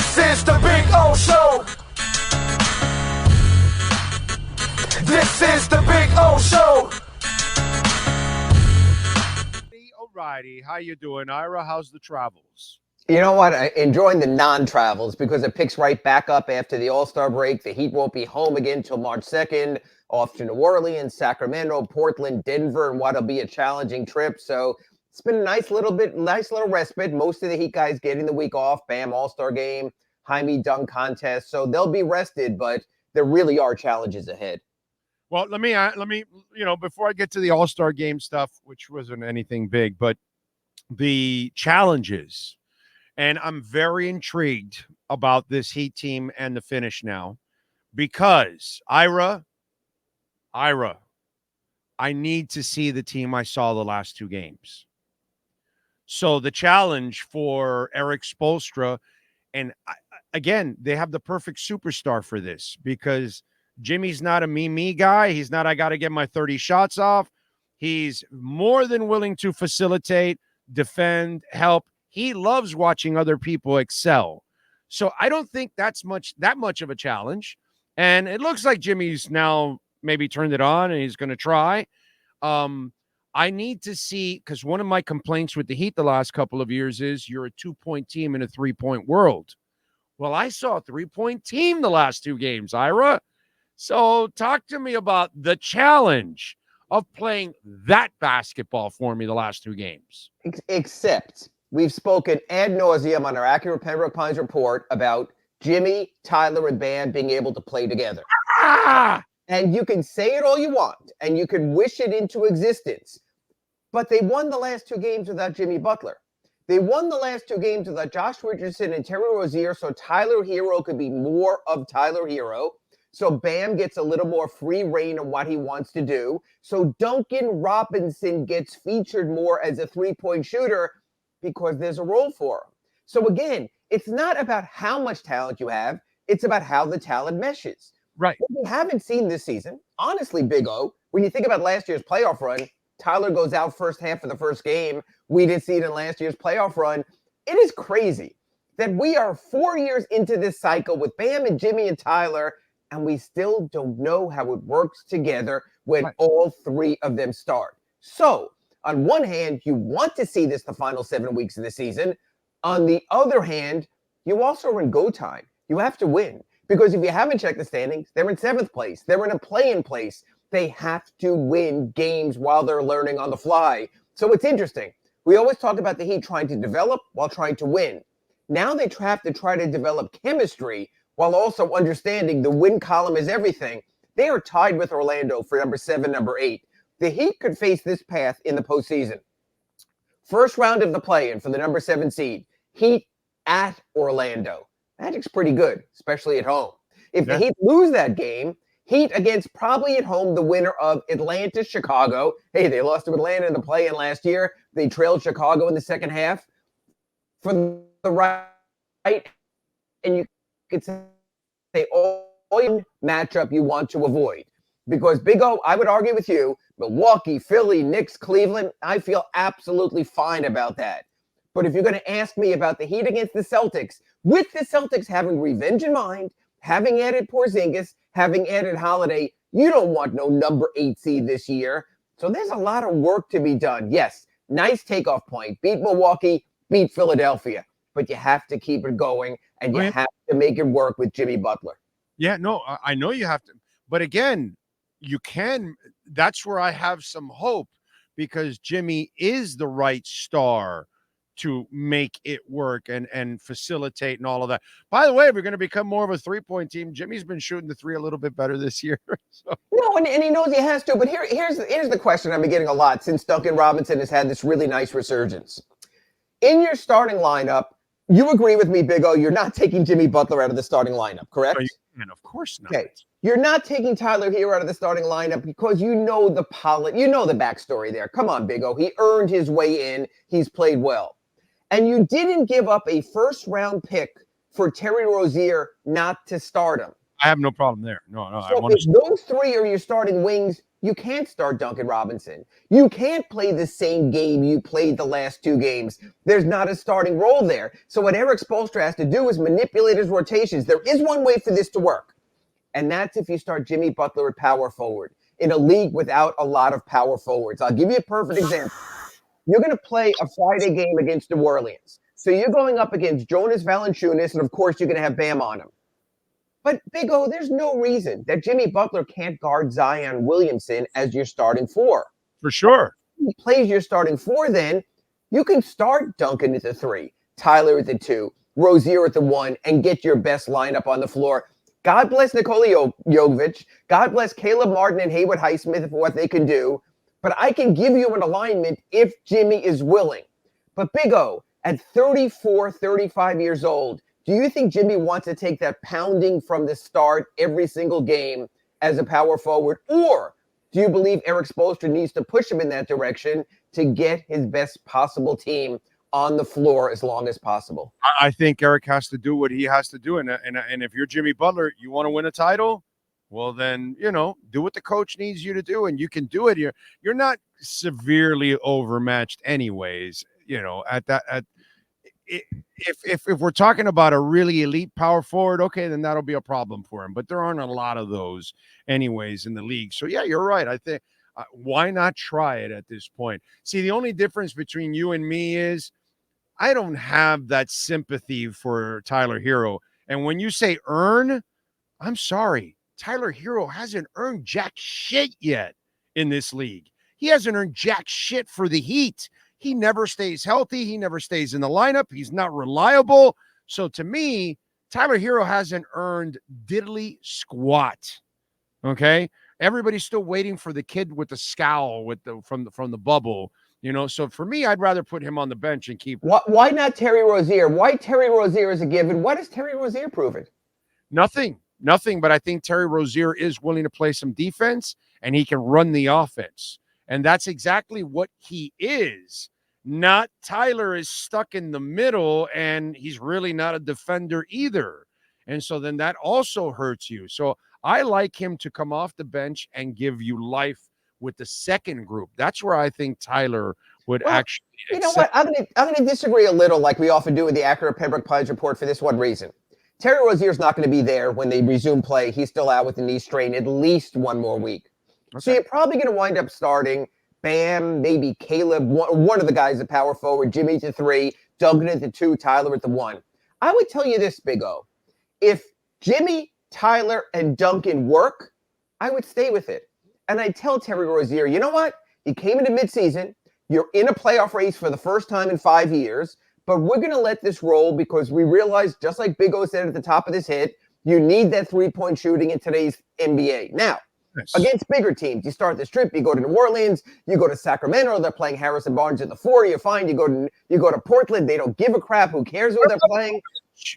This is the Big O Show. This is the Big O Show. Alrighty, how you doing, Ira? How's the travels? You know what? I'm enjoying the non-travels because it picks right back up after the All-Star break. The Heat won't be home again until March 2nd, off to New Orleans, Sacramento, Portland, Denver, and what'll be a challenging trip. So it's been a nice little respite. Most of the Heat guys getting the week off. Bam, All-Star game, Jaime dunk contest. So they'll be rested, but there really are challenges ahead. Well, let me, before I get to the All-Star game stuff, which wasn't anything big, but the challenges, and I'm very intrigued about this Heat team and the finish now, because Ira, I need to see the team I saw the last two games. So the challenge for Eric Spoelstra, and again, they have the perfect superstar for this because Jimmy's not a me guy. He's not, I got to get my 30 shots off. He's more than willing to facilitate, defend, help. He loves watching other people excel. So I don't think that much of a challenge. And it looks like Jimmy's now maybe turned it on and he's going to try. I need to see, because one of my complaints with the Heat the last couple of years is you're a 2-point team in a 3-point world. Well, I saw a 3-point team the last two games, Ira. So talk to me about the challenge of playing that basketball for me the last two games. Except we've spoken ad nauseum on our Accurate Pembroke Pines report about Jimmy, Tyler, and Bam being able to play together. And you can say it all you want, and you can wish it into existence. But they won the last two games without Jimmy Butler. They won the last two games without Josh Richardson and Terry Rozier, so Tyler Hero could be more of Tyler Hero. So Bam gets a little more free reign on what he wants to do. So Duncan Robinson gets featured more as a 3-point shooter because there's a role for him. So again, it's not about how much talent you have. It's about how the talent meshes. Right. What we haven't seen this season, honestly, Big O, when you think about last year's playoff run, Tyler goes out first half of the first game. We didn't see it in last year's playoff run. It is crazy that we are 4 years into this cycle with Bam and Jimmy and Tyler, and we still don't know how it works together when all three of them start. So, on one hand, you want to see this the final 7 weeks of the season. On the other hand, you also are in go time. You have to win. Because if you haven't checked the standings, they're in 7th place. They're in a play-in place. They have to win games while they're learning on the fly. So it's interesting. We always talk about the Heat trying to develop while trying to win. Now they have to try to develop chemistry while also understanding the win column is everything. They are tied with Orlando for number 7, number 8. The Heat could face this path in the postseason. First round of the play-in for the number 7 seed. Heat at Orlando. Magic's pretty good, especially at home. If the Heat lose that game, Heat against probably at home the winner of Atlanta, Chicago. Hey, they lost to Atlanta in the play-in last year. They trailed Chicago in the second half. For the right, and you could say all matchup you want to avoid. Because, Big O, I would argue with you, Milwaukee, Philly, Knicks, Cleveland, I feel absolutely fine about that. But if you're going to ask me about the Heat against the Celtics, with the Celtics having revenge in mind, having added Porzingis, having added Holiday, you don't want no number 8 seed this year. So there's a lot of work to be done. Yes, nice takeoff point. Beat Milwaukee, beat Philadelphia. But you have to keep it going, and you have to make it work with Jimmy Butler. Yeah, no, I know you have to. But again, you can. That's where I have some hope because Jimmy is the right star to make it work and facilitate and all of that. By the way, if we're going to become more of a 3-point team, Jimmy's been shooting the 3 a little bit better this year. So. No, and he knows he has to. But here's the question I've been getting a lot since Duncan Robinson has had this really nice resurgence. In your starting lineup, you agree with me, Big O, you're not taking Jimmy Butler out of the starting lineup, correct? And of course not. Okay. You're not taking Tyler Hero out of the starting lineup because you know the Pallet, you know the backstory there. Come on, Big O. He earned his way in. He's played well. And you didn't give up a first-round pick for Terry Rozier not to start him. I have no problem there. No. So if those 3 are your starting wings, you can't start Duncan Robinson. You can't play the same game you played the last 2 games. There's not a starting role there. So what Erik Spoelstra has to do is manipulate his rotations. There is one way for this to work, and that's if you start Jimmy Butler at power forward in a league without a lot of power forwards. I'll give you a perfect example. You're going to play a Friday game against New Orleans. So you're going up against Jonas Valanciunas, and of course you're going to have Bam on him. But Big O, there's no reason that Jimmy Butler can't guard Zion Williamson as your starting 4. For sure. If he plays your starting 4, then you can start Duncan at the 3, Tyler at the 2, Rozier at the 1, and get your best lineup on the floor. God bless Nikola Jovic. God bless Caleb Martin and Haywood Highsmith for what they can do. But I can give you an alignment if Jimmy is willing. But Big O, at 34, 35 years old, do you think Jimmy wants to take that pounding from the start every single game as a power forward? Or do you believe Erik Spoelstra needs to push him in that direction to get his best possible team on the floor as long as possible? I think Erik has to do what he has to do. And if you're Jimmy Butler, you want to win a title? Well, then, do what the coach needs you to do, and you can do it. You're not severely overmatched anyways, if we're talking about a really elite power forward, okay, then that'll be a problem for him. But there aren't a lot of those anyways in the league. So, yeah, you're right. I think why not try it at this point? See, the only difference between you and me is I don't have that sympathy for Tyler Hero. And when you say earn, I'm sorry. Tyler Hero hasn't earned jack shit yet in this league. He hasn't earned jack shit for the Heat. He never stays healthy. He never stays in the lineup. He's not reliable. So to me, Tyler Hero hasn't earned diddly squat. Okay? Everybody's still waiting for the kid with the scowl from the bubble. So for me, I'd rather put him on the bench and keep. Why not Terry Rozier? Why Terry Rozier is a given? What has Terry Rozier proven? Nothing. But I think Terry Rozier is willing to play some defense, and he can run the offense. And that's exactly what he is. Not Tyler is stuck in the middle, and he's really not a defender either. And so then that also hurts you. So I like him to come off the bench and give you life with the second group. That's where I think Tyler would actually. You know what? I'm gonna disagree a little, like we often do with the accurate Pembroke Pines report, for this one reason. Terry Rozier's not going to be there when they resume play. He's still out with the knee strain at least one more week. Okay. So you're probably going to wind up starting Bam, maybe Caleb, one of the guys at power forward, Jimmy at the 3, Duncan at the 2, Tyler at the 1. I would tell you this, Big O. If Jimmy, Tyler, and Duncan work, I would stay with it. And I'd tell Terry Rozier, you know what? You came into midseason. You're in a playoff race for the first time in 5 years. But we're going to let this roll because we realize, just like Big O said at the top of this hit, you need that three-point shooting in today's NBA. Now, against bigger teams, you start this trip, you go to New Orleans, you go to Sacramento, they're playing Harrison Barnes at the 4, you're fine. You go to Portland, they don't give a crap. Who cares who they're playing?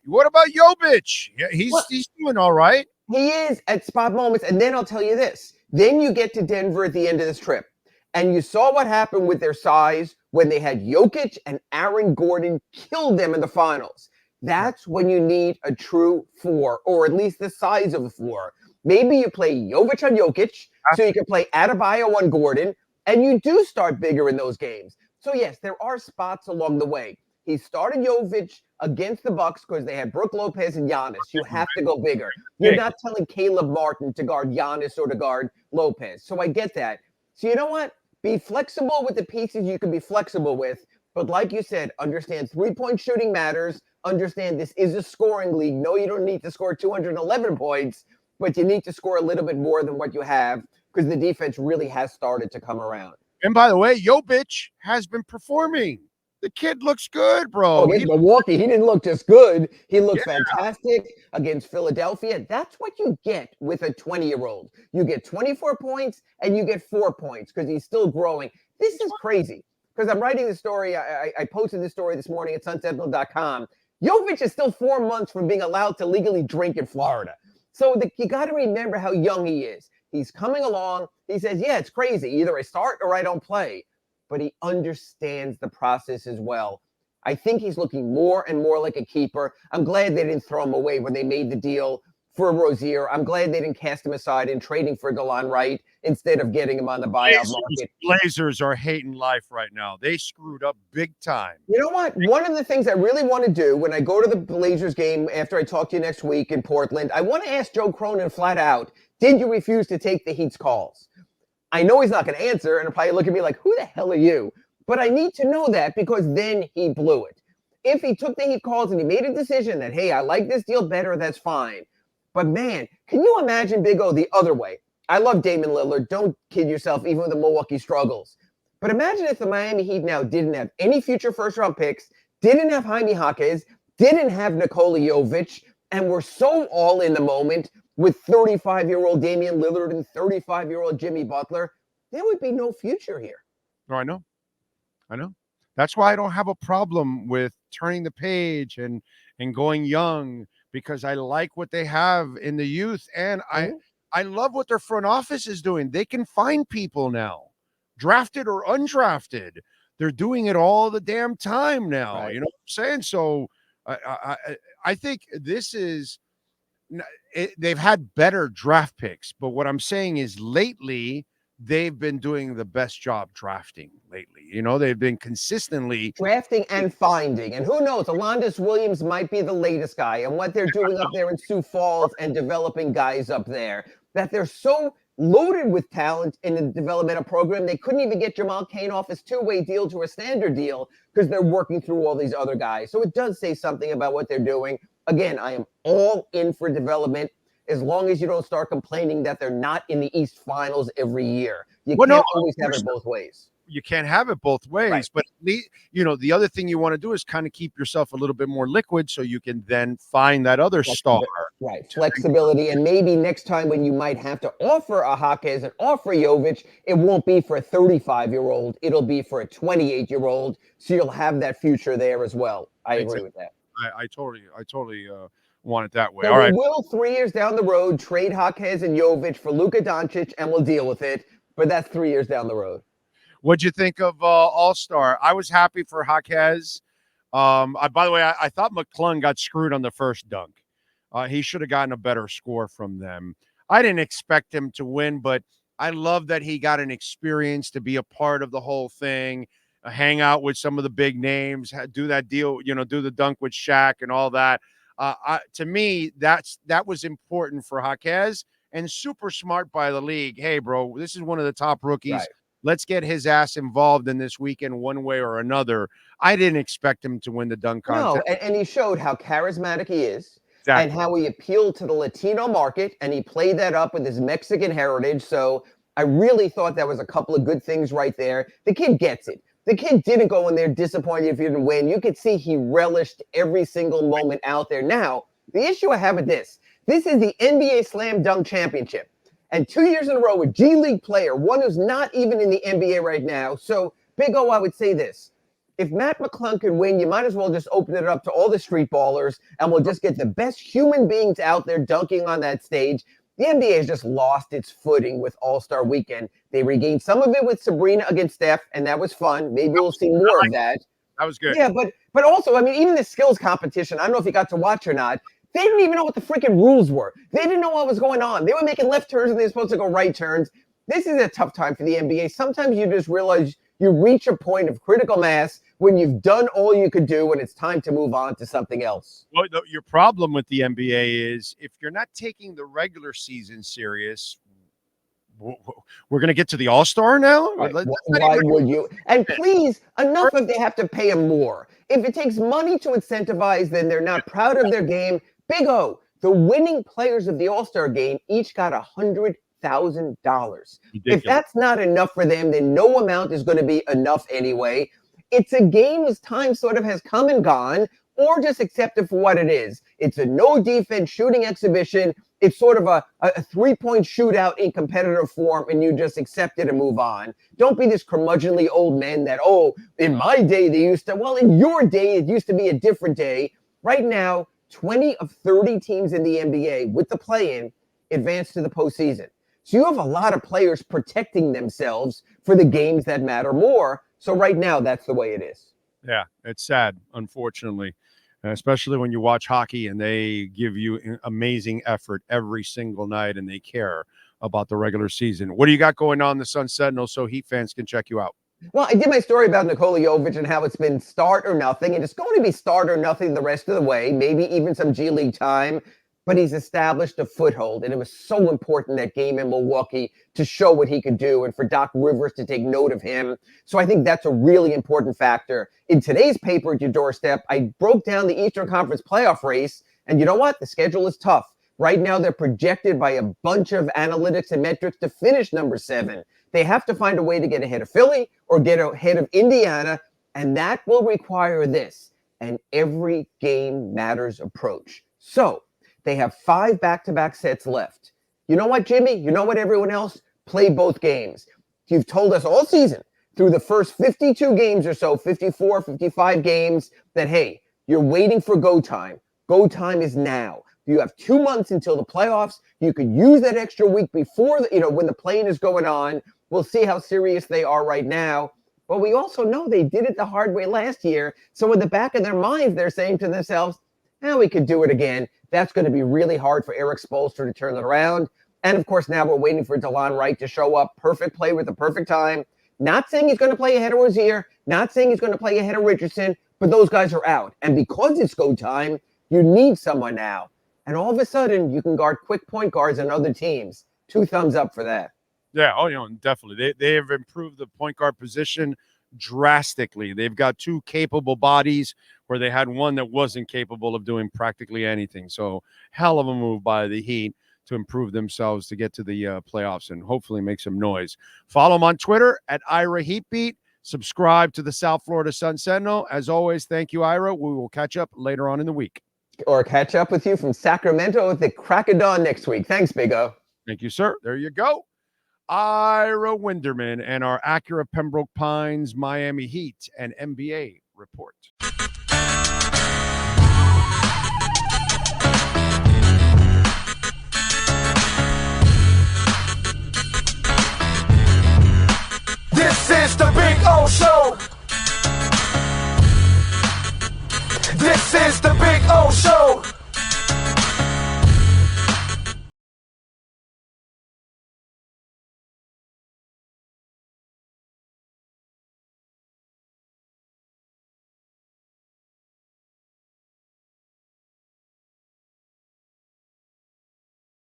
What about Jovic? Yeah, he's doing all right. He is at spot moments. And then I'll tell you this. Then you get to Denver at the end of this trip. And you saw what happened with their size when they had Jokic and Aaron Gordon killed them in the finals. That's when you need a true 4, or at least the size of a 4. Maybe you play Jovic on Jokic, so you can play Adebayo on Gordon, and you do start bigger in those games. So yes, there are spots along the way. He started Jovic against the Bucks because they had Brook Lopez and Giannis. You have to go bigger. You're not telling Caleb Martin to guard Giannis or to guard Lopez. So I get that. So you know what? Be flexible with the pieces you can be flexible with. But like you said, understand three-point shooting matters. Understand this is a scoring league. No, you don't need to score 211 points, but you need to score a little bit more than what you have because the defense really has started to come around. And by the way, Jovic has been performing. The kid looks good, bro. Against Milwaukee, he didn't look just good. He looked fantastic against Philadelphia. That's what you get with a 20-year-old. You get 24 points and you get 4 points because he's still growing. This is crazy because I'm writing the story. I posted this story this morning at sunsentinel.com. Jovic is still 4 months from being allowed to legally drink in Florida. So you got to remember how young he is. He's coming along. He says, yeah, it's crazy. Either I start or I don't play. But he understands the process as well. I think he's looking more and more like a keeper. I'm glad they didn't throw him away when they made the deal for Rozier. I'm glad they didn't cast him aside in trading for DeLon Wright instead of getting him on the buyout market. Blazers are hating life right now. They screwed up big time. You know what? One of the things I really want to do when I go to the Blazers game after I talk to you next week in Portland, I want to ask Joe Cronin flat out, did you refuse to take the Heat's calls? I know he's not going to answer, and he'll probably look at me like, who the hell are you? But I need to know that because then he blew it. If he took the Heat calls and he made a decision that, hey, I like this deal better, that's fine. But man, can you imagine, Big O, the other way? I love Damian Lillard. Don't kid yourself, even with the Milwaukee struggles. But imagine if the Miami Heat now didn't have any future first-round picks, didn't have Jaime Jaquez, didn't have Nikola Jovic, and were so all in the moment with 35-year-old Damian Lillard and 35-year-old Jimmy Butler, there would be no future here. No, I know. That's why I don't have a problem with turning the page and going young, because I like what they have in the youth, and I love what their front office is doing. They can find people now, drafted or undrafted. They're doing it all the damn time now. Right. You know what I'm saying? So I think this is they've had better draft picks, but what I'm saying is lately they've been doing the best job drafting lately. You know, they've been consistently drafting and finding. And who knows, Alondas Williams might be the latest guy. And what they're doing up there in Sioux Falls and developing guys up there, that they're so loaded with talent in the developmental program, they couldn't even get Jamal Cain off his two-way deal to a standard deal because they're working through all these other guys. So it does say something about what they're doing. Again, I am all in for development, as long as you don't start complaining that they're not in the East Finals every year. You can't always have it both ways. You can't have it both ways. Right. But, you know, the other thing you want to do is kind of keep yourself a little bit more liquid so you can then find that other star. Right. Flexibility. And maybe next time when you might have to offer a Jaquez and offer Jovic, it won't be for a 35-year-old. It'll be for a 28-year-old. So you'll have that future there as well. I agree with that. I totally want it that way. So all right. We will 3 years down the road trade Jaquez and Jovic for Luka Doncic, and we'll deal with it. But that's 3 years down the road. What'd you think of All-Star? I was happy for Jaquez. By the way, I thought McClung got screwed on the first dunk. He should have gotten a better score from them. I didn't expect him to win, but I love that he got an experience to be a part of the whole thing, hang out with some of the big names, do that deal, do the dunk with Shaq and all that. To me, that was important for Jaquez, and super smart by the league. Hey, bro, this is one of the top rookies. Right. Let's get his ass involved in this weekend one way or another. I didn't expect him to win the dunk contest. No, and he showed how charismatic he is. Exactly. And how he appealed to the Latino market, and he played that up with his Mexican heritage. So I really thought that was a couple of good things right there. The kid gets it. The kid didn't go in there disappointed if he didn't win. You could see he relished every single moment out there. Now, the issue I have with this is the NBA Slam Dunk Championship. And 2 years in a row with G League player, one who's not even in the NBA right now. So, Big O, I would say this. If Matt McClung can win, you might as well just open it up to all the street ballers, and we'll just get the best human beings out there dunking on that stage. The NBA has just lost its footing with All-Star Weekend. They regained some of it with Sabrina against Steph, and that was fun. Maybe we'll see more of that. That was good. Yeah, but also, I mean, even the skills competition, I don't know if you got to watch or not, they didn't even know what the freaking rules were. They didn't know what was going on. They were making left turns and they were supposed to go right turns. This is a tough time for the NBA. Sometimes you just realize you reach a point of critical mass when you've done all you could do and it's time to move on to something else. Well, your problem with the NBA is if you're not taking the regular season serious, we're going to get to the All-Star now? Right. Why would you? And please, enough if they have to pay him more. If it takes money to incentivize, then they're not proud of their game. Big O, the winning players of the All-Star game each got $100,000. If that's not enough for them, then no amount is going to be enough anyway. It's a game as time sort of has come and gone, or just accept it for what it is. It's a no-defense shooting exhibition. It's sort of a three-point shootout in competitive form, and you just accept it and move on. Don't be this curmudgeonly old man that, in my day they used to. Well, in your day, it used to be a different day. Right now, 20 of 30 teams in the NBA with the play-in advance to the postseason. So you have a lot of players protecting themselves for the games that matter more. So right now, that's the way it is. Yeah, it's sad, unfortunately, especially when you watch hockey and they give you amazing effort every single night and they care. about the regular season. What do you got going on in the Sun Sentinel so Heat fans can check you out? Well, I did my story about Nikola Jovic and how it's been start or nothing, and it's going to be start or nothing the rest of the way, maybe even some G League time, but he's established a foothold, and it was so important that game in Milwaukee to show what he could do and for Doc Rivers to take note of him. So I think that's a really important factor. In today's paper at your doorstep, I broke down the Eastern Conference playoff race, and you know what? The schedule is tough. Right now, they're projected by a bunch of analytics and metrics to finish number 7. They have to find a way to get ahead of Philly or get ahead of Indiana, and that will require this, an every game matters approach. So they have 5 back-to-back sets left. You know what, Jimmy? You know what, everyone else? Play both games. You've told us all season, through the first 52 games or so, 54, 55 games, that, hey, you're waiting for go time. Go time is now. You have 2 months until the playoffs. You could use that extra week before, when the play-in is going on. We'll see how serious they are right now. But we also know they did it the hard way last year. So in the back of their minds, they're saying to themselves, we could do it again. That's going to be really hard for Eric Spoelstra to turn it around. And, of course, now we're waiting for DeLon Wright to show up. Perfect play with the perfect time. Not saying he's going to play ahead of Rozier. Not saying he's going to play ahead of Richardson. But those guys are out. And because it's go time, you need someone now. And all of a sudden, you can guard quick point guards on other teams. 2 thumbs up for that. Yeah, definitely. They have improved the point guard position drastically. They've got 2 capable bodies where they had one that wasn't capable of doing practically anything. So hell of a move by the Heat to improve themselves to get to the playoffs and hopefully make some noise. Follow them on Twitter at Ira Heatbeat. Subscribe to the South Florida Sun Sentinel. As always, thank you, Ira. We will catch up later on in the week. Or catch up with you from Sacramento at the crack of dawn next week. Thanks, Big O. Thank you, sir. There you go. Ira Winderman and our Acura Pembroke Pines Miami Heat and NBA report. This is the Big O Show. This is the Big O Show.